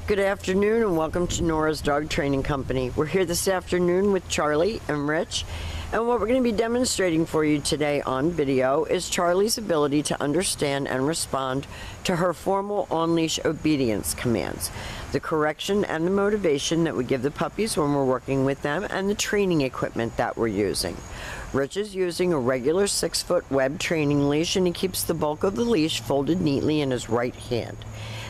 Good afternoon and welcome to Nora's Dog Training Company. We're here this afternoon with Charlie and Rich, and what we're going to be demonstrating for you today on video is Charlie's ability to understand and respond to her formal on-leash obedience commands, the correction and the motivation that we give the puppies when we're working with them, and the training equipment that we're using. Rich is using a regular 6-foot web training leash, and he keeps the bulk of the leash folded neatly in his right hand.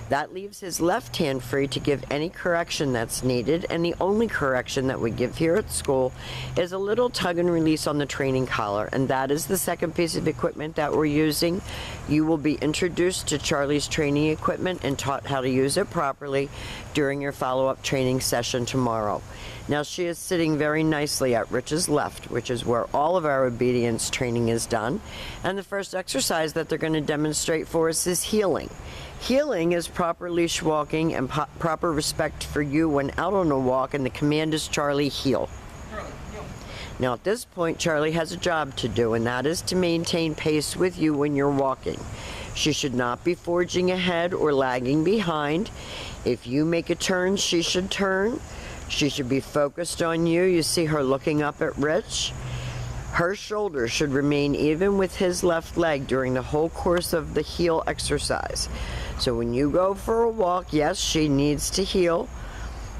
That leaves his left hand free to give any correction that's needed, and the only correction that we give here at school is a little tug and release on the training collar, and that is the second piece of equipment that we're using. You will be introduced to Charlie's training equipment and taught how to use it properly during your follow-up training session tomorrow. Now, she is sitting very nicely at Rich's left, which is where all of our obedience training is done, and the first exercise that they're going to demonstrate for us is heeling. Heeling is proper leash walking and proper respect for you when out on a walk, and the command is Charlie, heel. Now at this point, Charlie has a job to do, and that is to maintain pace with you when you're walking. She should not be forging ahead or lagging behind. If you make a turn, she should turn. She should be focused on you. You see her looking up at Rich. Her shoulder should remain even with his left leg during the whole course of the heel exercise. So when you go for a walk, yes, she needs to heel,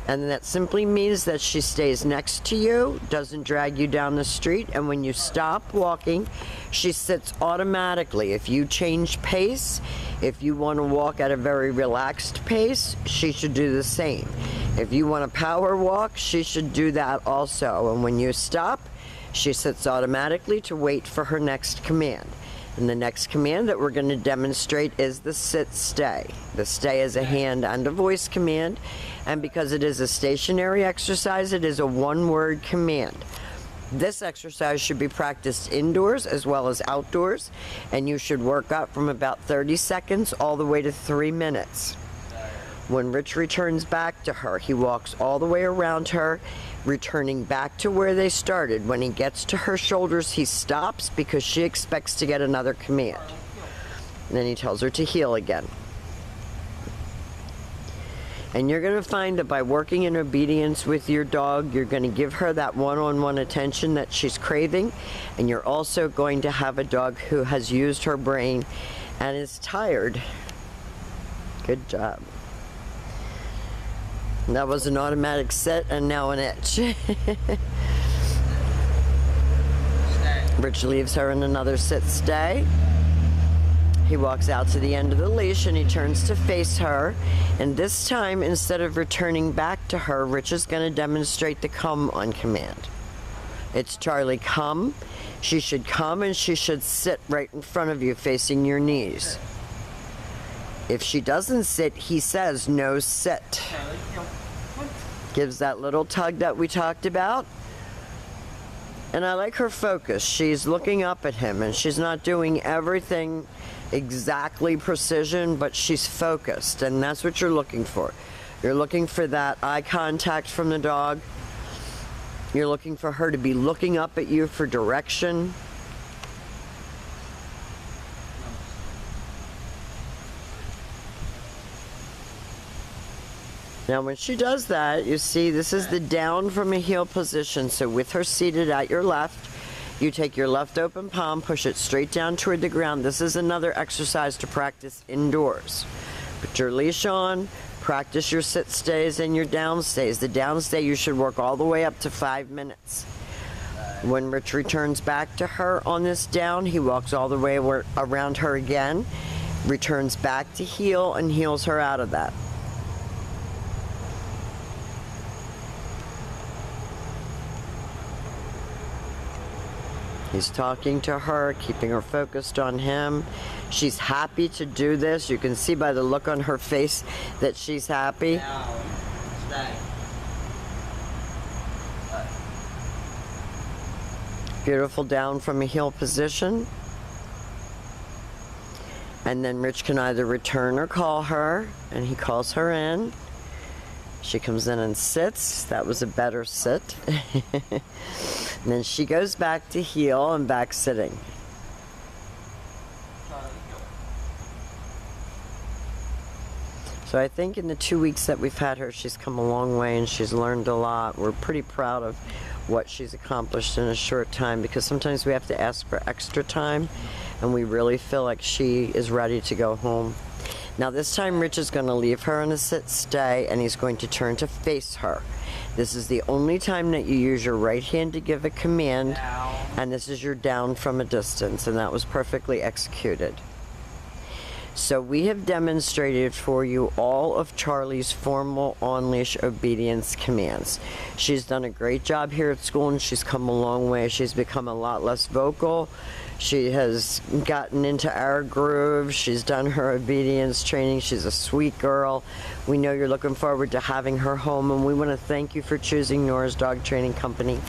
and that simply means that she stays next to you, doesn't drag you down the street, and when you stop walking, she sits automatically. If you change pace, if you want to walk at a very relaxed pace, she should do the same. If you want a power walk, she should do that also, and when you stop, she sits automatically to wait for her next command. And the next command that we're going to demonstrate is the sit-stay. The stay is a hand and a voice command, and because it is a stationary exercise, it is a one-word command. This exercise should be practiced indoors as well as outdoors, and you should work up from about 30 seconds all the way to 3 minutes. When Rich returns back to her, he walks all the way around her, returning back to where they started. When he gets to her shoulders, he stops because she expects to get another command. And then he tells her to heel again. And you're going to find that by working in obedience with your dog, you're going to give her that one-on-one attention that she's craving, and you're also going to have a dog who has used her brain and is tired. Good job. That was an automatic sit and now an itch. Rich leaves her in another sit stay. He walks out to the end of the leash and he turns to face her. And this time, instead of returning back to her, Rich is going to demonstrate the come on command. It's Charlie, come. She should come and she should sit right in front of you facing your knees. If she doesn't sit, he says no sit. Gives that little tug that we talked about. And I like her focus. She's looking up at him and she's not doing everything exactly precision, but she's focused, and that's what you're looking for. You're looking for that eye contact from the dog. You're looking for her to be looking up at you for direction. Now when she does that, you see this is the down from a heel position. So with her seated at your left, you take your left open palm, push it straight down toward the ground. This is another exercise to practice indoors. Put your leash on, practice your sit stays and your down stays. The down stay you should work all the way up to 5 minutes. When Rich returns back to her on this down, he walks all the way around her again, returns back to heel and heels her out of that. He's talking to her, keeping her focused on him. She's happy to do this. You can see by the look on her face that she's happy. Beautiful down from a heel position. And then Rich can either return or call her, and he calls her in. She comes in and sits. That was a better sit. And then she goes back to heel and back sitting. So So I think in the 2 weeks that we've had her, she's come a long way and she's learned a lot. We're pretty proud of what she's accomplished in a short time, because sometimes we have to ask for extra time, and we really feel like she is ready to go home. Now this time Rich is going to leave her in a sit-stay, and he's going to turn to face her. This is the only time that you use your right hand to give a command, and this is your down from a distance, and that was perfectly executed. So we have demonstrated for you all of Charlie's formal on-leash obedience commands. She's done a great job here at school, and she's come a long way. She's become a lot less vocal. She has gotten into our groove. She's done her obedience training. She's a sweet girl. We know you're looking forward to having her home, and we want to thank you for choosing Nora's Dog Training Company.